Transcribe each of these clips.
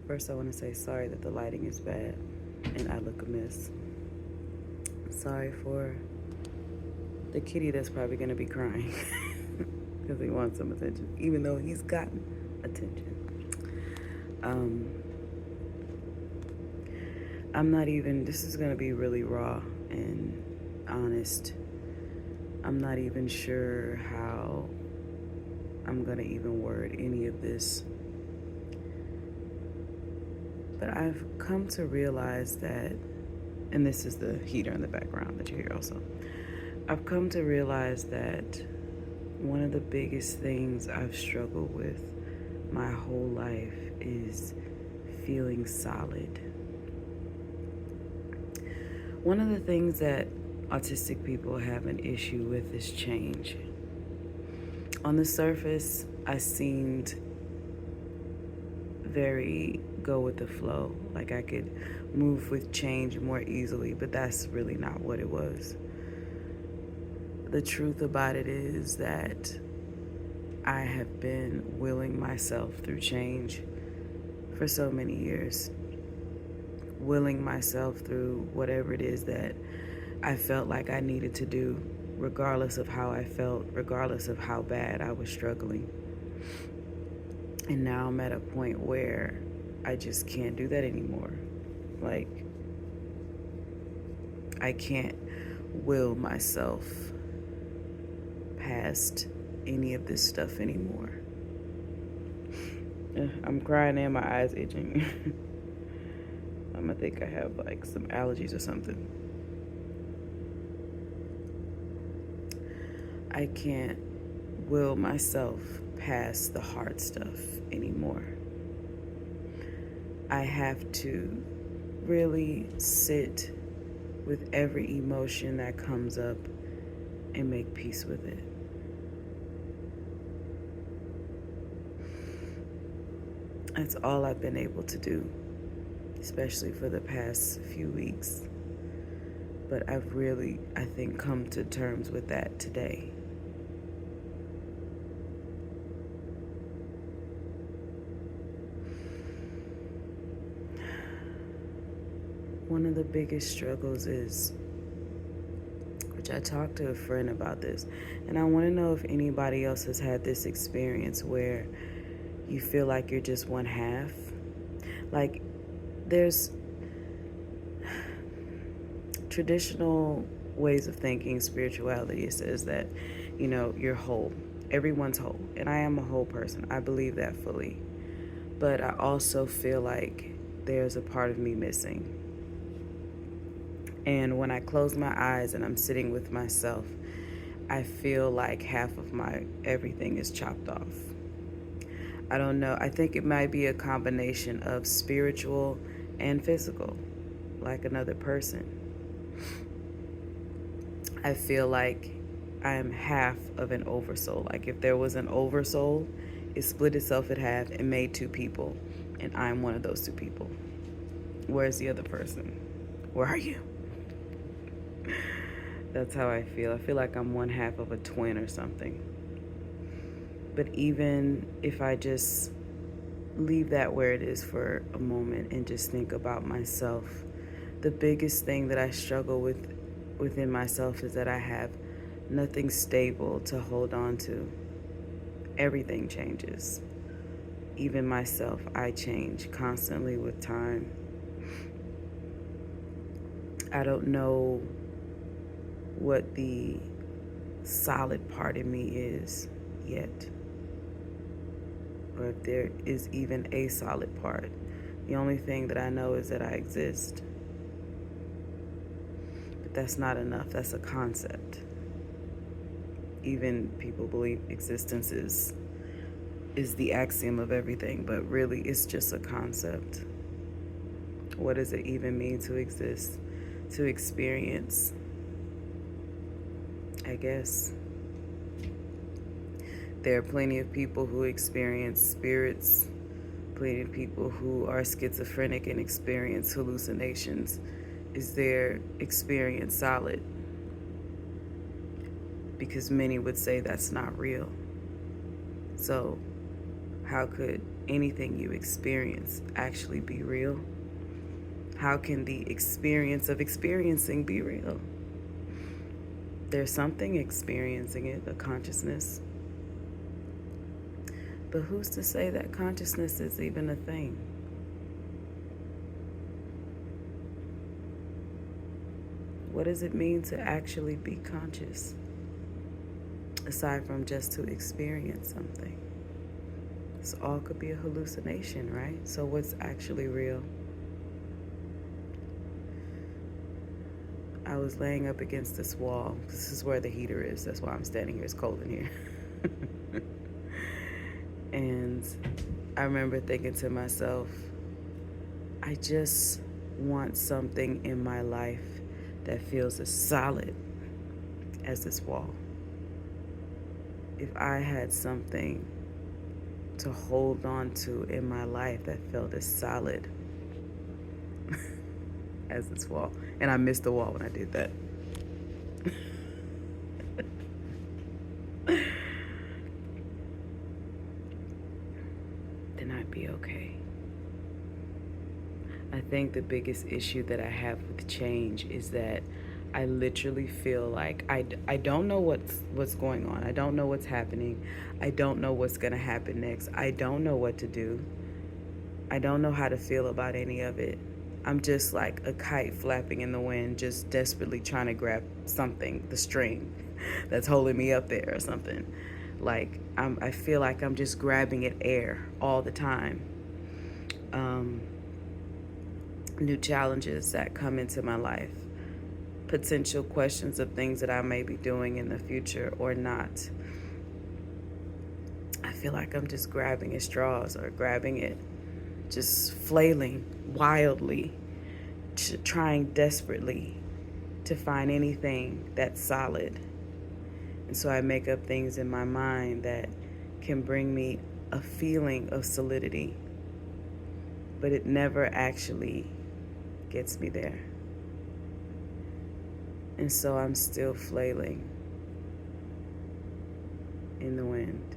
First, I want to say sorry that the lighting is bad and I look amiss. Sorry for the kitty that's probably going to be crying because he wants some attention, even though he's gotten attention. Um, I'm not even, this is going to be really raw and honest. I'm not even sure how I'm going to even word any of this. But I've come to realize that, and this is the heater in the background that you hear also. I've come to realize that one of the biggest things I've struggled with my whole life is feeling solid. One of the things that autistic people have an issue with is change. On the surface, I seemed very go with the flow, like I could move with change more easily, but that's really not what it was. The truth about it is that I have been willing myself through change for so many years. Willing myself through whatever it is that I felt like I needed to do, regardless of how I felt, regardless of how bad I was struggling. And now I'm at a point where I just can't do that anymore. Like, I can't will myself past any of this stuff anymore. I'm crying and my eyes itching. I think I have like some allergies or something. I can't will myself past the hard stuff anymore. I have to really sit with every emotion that comes up and make peace with it. That's all I've been able to do, especially for the past few weeks. But I've really, I think, come to terms with that today. One of the biggest struggles is, which I talked to a friend about this, and I want to know if anybody else has had this experience where you feel like you're just one half. Like, there's traditional ways of thinking, spirituality says that, you're whole. Everyone's whole. And I am a whole person. I believe that fully. But I also feel like there's a part of me missing. And when I close my eyes and I'm sitting with myself, I feel like half of my everything is chopped off. I don't know. I think it might be a combination of spiritual and physical, like another person. I feel like I am half of an oversoul. Like if there was an oversoul, it split itself in half and made two people, and I'm one of those two people. Where's the other person? Where are you? That's how I feel. I feel like I'm one half of a twin or something. But even if I just leave that where it is for a moment and just think about myself, the biggest thing that I struggle with within myself is that I have nothing stable to hold on to. Everything changes. Even myself, I change constantly with time. I don't know what the solid part in me is yet, or if there is even a solid part. The only thing that I know is that I exist. But that's not enough. That's a concept. Even people believe existence is the axiom of everything, but really it's just a concept. What does it even mean to exist, to experience? I guess there are plenty of people who experience spirits, plenty of people who are schizophrenic and experience hallucinations. Is their experience solid? Because many would say that's not real. So how could anything you experience actually be real? How can the experience of experiencing be real? There's something experiencing it, a consciousness. But who's to say that consciousness is even a thing? What does it mean to actually be conscious? Aside from just to experience something. This all could be a hallucination, right? So what's actually real? I was laying up against this wall. This is where the heater is. That's why I'm standing here. It's cold in here. And I remember thinking to myself, I just want something in my life that feels as solid as this wall. If I had something to hold on to in my life that felt as solid as this wall, and I missed the wall when I did that. Then I'd be okay. I think the biggest issue that I have with change is that I literally feel like I don't know what's going on. I don't know what's happening. I don't know what's going to happen next. I don't know what to do. I don't know how to feel about any of it. I'm just like a kite flapping in the wind, just desperately trying to grab something, the string that's holding me up there or something. Like I feel like I'm just grabbing at air all the time. New challenges that come into my life, potential questions of things that I may be doing in the future or not. I feel like I'm just grabbing at straws or grabbing it, just flailing wildly, trying desperately to find anything that's solid. And so I make up things in my mind that can bring me a feeling of solidity, but it never actually gets me there. And so I'm still flailing in the wind,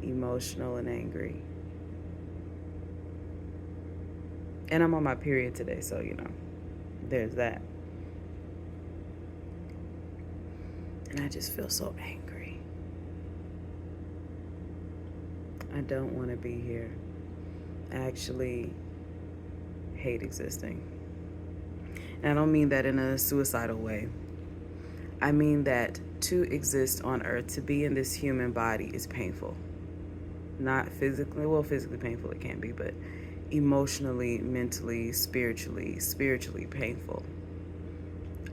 emotional and angry. And I'm on my period today, so there's that. And I just feel so angry. I don't want to be here. I actually hate existing. And I don't mean that in a suicidal way. I mean that to exist on earth, to be in this human body is painful. Not physically, well, physically painful it can be, but emotionally, mentally, spiritually painful.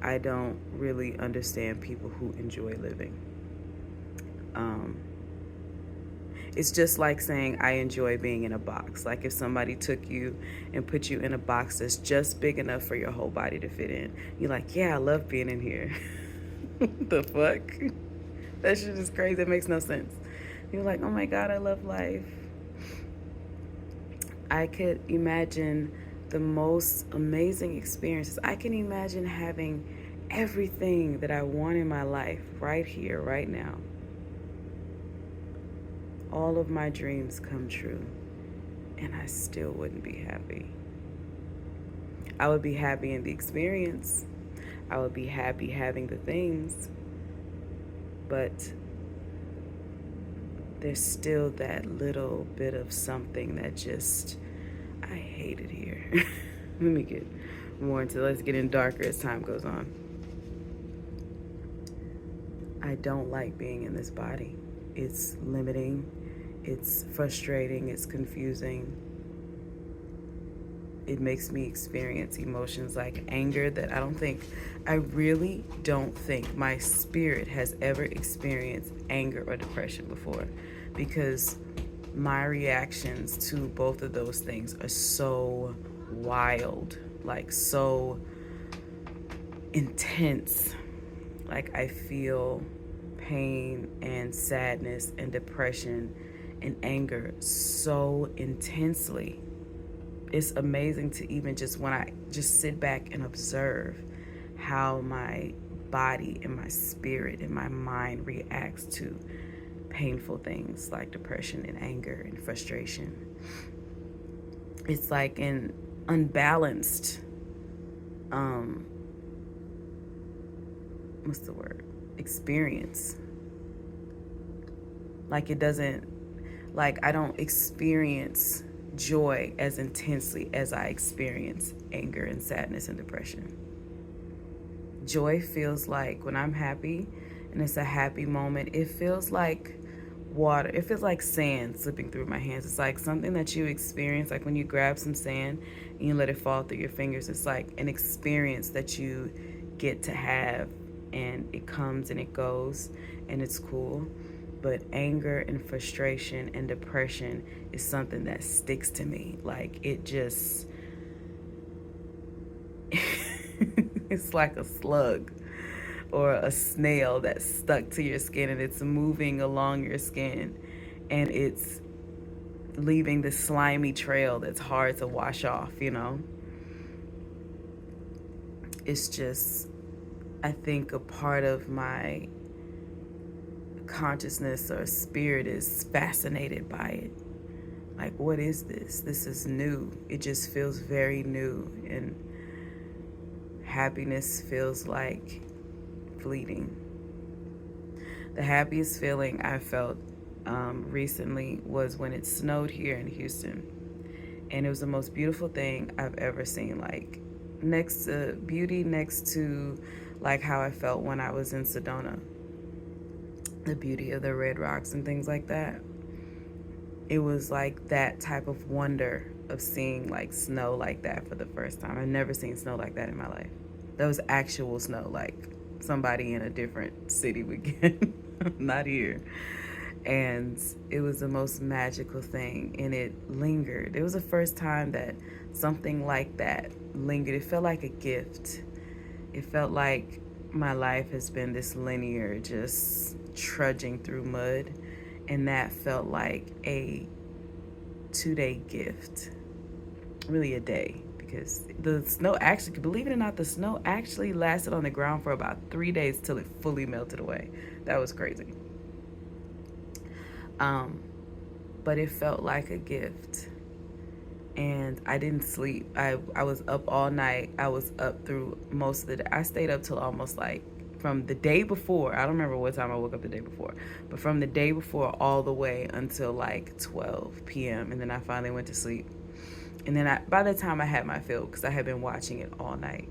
I don't really understand people who enjoy living. It's just like saying I enjoy being in a box. Like if somebody took you and put you in a box that's just big enough for your whole body to fit in. You're like, yeah, I love being in here. The fuck? That shit is crazy. It makes no sense. You're like, oh my God, I love life. I could imagine the most amazing experiences. I can imagine having everything that I want in my life right here, right now. All of my dreams come true, and I still wouldn't be happy. I would be happy in the experience. I would be happy having the things, but there's still that little bit of something that just, I hate it here. Let me get more into, let's get in darker as time goes on. I don't like being in this body. It's limiting, it's frustrating, it's confusing. It makes me experience emotions like anger that I really don't think my spirit has ever experienced anger or depression before, because my reactions to both of those things are so wild, like so intense. Like I feel pain and sadness and depression and anger so intensely. It's amazing to even just when I just sit back and observe how my body and my spirit and my mind reacts to painful things like depression and anger and frustration. It's like an unbalanced, what's the word? Experience. Like it doesn't, like I don't experience joy as intensely as I experience anger and sadness and depression. Joy feels like when I'm happy and it's a happy moment, it feels like water. It feels like sand slipping through my hands. It's like something that you experience, like when you grab some sand and you let it fall through your fingers. It's like an experience that you get to have, and it comes and it goes and it's cool. But anger and frustration and depression is something that sticks to me. Like it just, it's like a slug or a snail that's stuck to your skin, and it's moving along your skin, and it's leaving this slimy trail that's hard to wash off, you know? It's just, I think a part of my consciousness or spirit is fascinated by it. Like, what is this? This is new. It just feels very new, and happiness feels like fleeting. The happiest feeling I felt recently was when it snowed here in Houston, and it was the most beautiful thing I've ever seen. Like next to like how I felt when I was in Sedona, the beauty of the red rocks and things like that. It was like that type of wonder of seeing like snow like that for the first time. I've never seen snow like that in my life. That was actual snow, like somebody in a different city would get, not here. And it was the most magical thing, and it lingered. It was the first time that something like that lingered. It felt like a gift. It felt like my life has been this linear, just trudging through mud, and that felt like a 2-day gift. Really a day, because the snow actually, believe it or not, the snow actually lasted on the ground for about 3 days till it fully melted away. That was crazy. But it felt like a gift. And I didn't sleep. I was up all night. I was up through most of the day. I stayed up till almost like from the day before. I don't remember what time I woke up the day before, but from the day before all the way until like 12 p.m. And then I finally went to sleep. And then by the time I had my fill, because I had been watching it all night,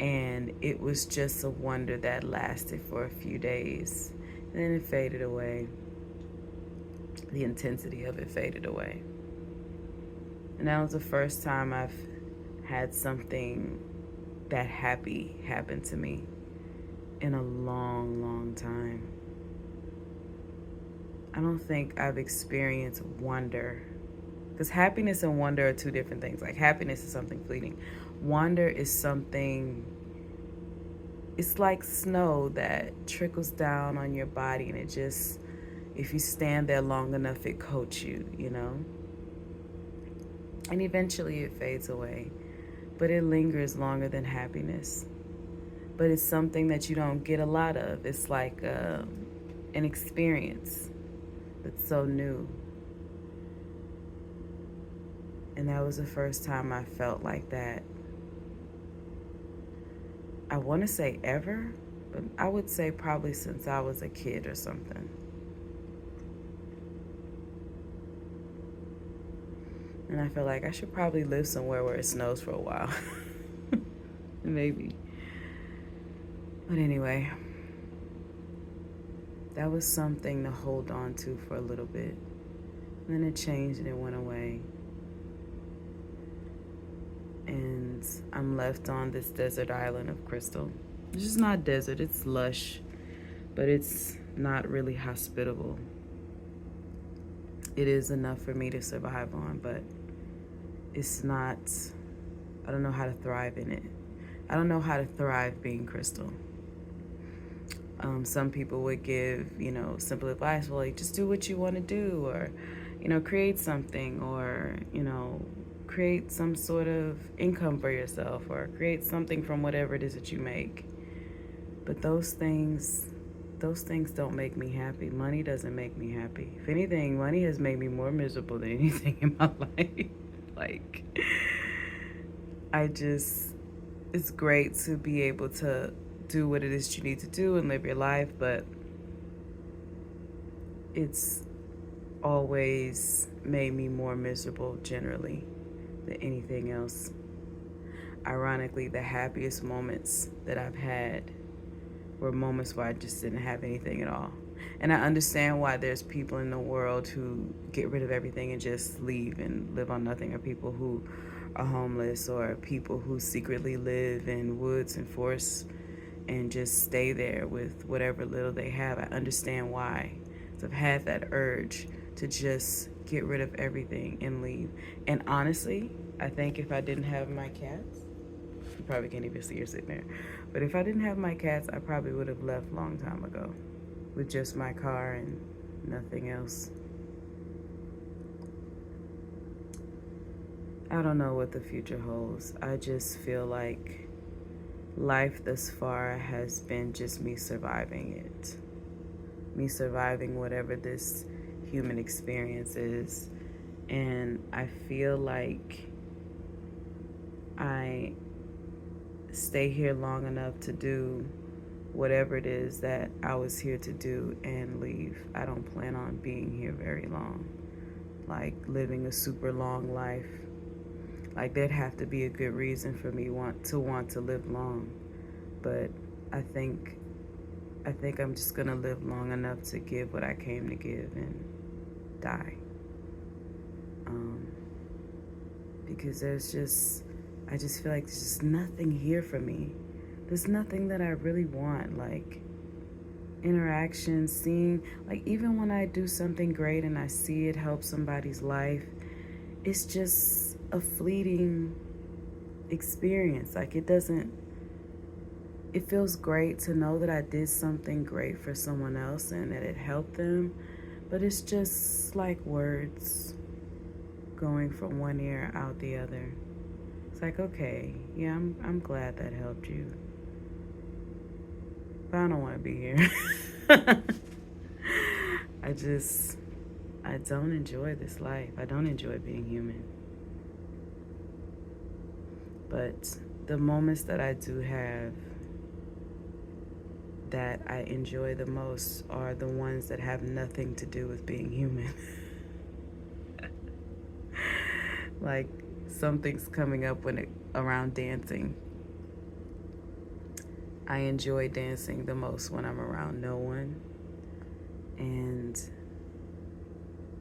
and it was just a wonder that lasted for a few days. And then it faded away. The intensity of it faded away. And that was the first time I've had something that happy happen to me in a long, long time. I don't think I've experienced wonder, because happiness and wonder are two different things. Like happiness is something fleeting. Wonder is something, it's like snow that trickles down on your body, and it just, if you stand there long enough, it coats you, you know? And eventually it fades away, but it lingers longer than happiness. But it's something that you don't get a lot of. It's like an experience that's so new. And that was the first time I felt like that. I want to say ever, but I would say probably since I was a kid or something. And I feel like I should probably live somewhere where it snows for a while. Maybe. But anyway, that was something to hold on to for a little bit. And then it changed and it went away. And I'm left on this desert island of crystal. It's just not desert, it's lush, but it's not really hospitable. It is enough for me to survive on, but it's not, I don't know how to thrive in it. I don't know how to thrive being crystal. Some people would give, simple advice, well, like, just do what you want to do, or, create something, or, create some sort of income for yourself, or create something from whatever it is that you make. But those things those things don't make me happy. Money doesn't make me happy. If anything, money has made me more miserable than anything in my life. Like, it's great to be able to do what it is you need to do and live your life, but it's always made me more miserable generally than anything else. Ironically, the happiest moments that I've had were moments where I just didn't have anything at all. And I understand why there's people in the world who get rid of everything and just leave and live on nothing, or people who are homeless, or people who secretly live in woods and forests and just stay there with whatever little they have. I understand why. So I've had that urge to just get rid of everything and leave. And honestly, I think if I didn't have my cats, you probably can't even see her sitting there, but if I didn't have my cats, I probably would have left a long time ago with just my car and nothing else. I don't know what the future holds. I just feel like life thus far has been just me surviving it. Me surviving whatever this human experience is. And I feel like I stay here long enough to do whatever it is that I was here to do and leave. I don't plan on being here very long, like living a super long life. Like, there'd have to be a good reason for me want to live long, but I think I'm just gonna live long enough to give what I came to give and die. Because I just feel like there's just nothing here for me. There's nothing that I really want, like interaction, seeing, like even when I do something great and I see it help somebody's life, it's just a fleeting experience. Like, it feels great to know that I did something great for someone else and that it helped them, but it's just like words going from one ear out the other. It's like, okay, yeah, I'm glad that helped you, but I don't want to be here. I don't enjoy this life. I don't enjoy being human. But the moments that I do have that I enjoy the most are the ones that have nothing to do with being human. Like, something's coming up around dancing. I enjoy dancing the most when I'm around no one and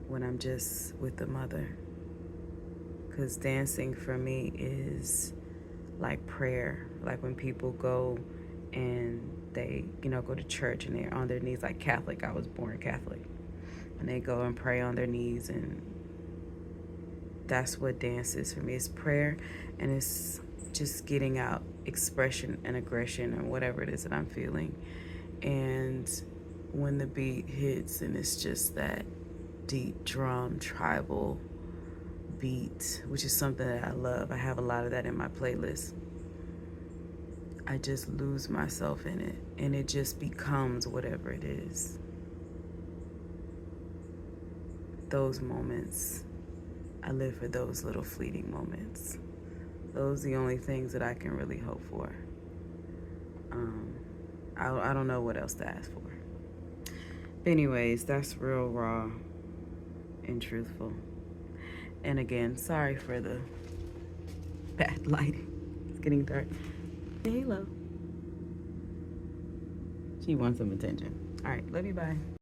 when I'm just with the mother. Because dancing for me is like prayer. Like when people go and they, go to church and they're on their knees, like Catholic. I was born Catholic. And they go and pray on their knees, and that's what dance is for me. It's prayer, and it's just getting out expression and aggression and whatever it is that I'm feeling. And when the beat hits and it's just that deep drum, tribal beat, which is something that I love. I have a lot of that in my playlist. I just lose myself in it, and it just becomes whatever it is. Those moments, I live for those little fleeting moments. Those are the only things that I can really hope for. I don't know what else to ask for. But anyways, that's real raw and truthful. And again, sorry for the bad lighting. It's getting dark. Say hello. She wants some attention. All right, love you, bye.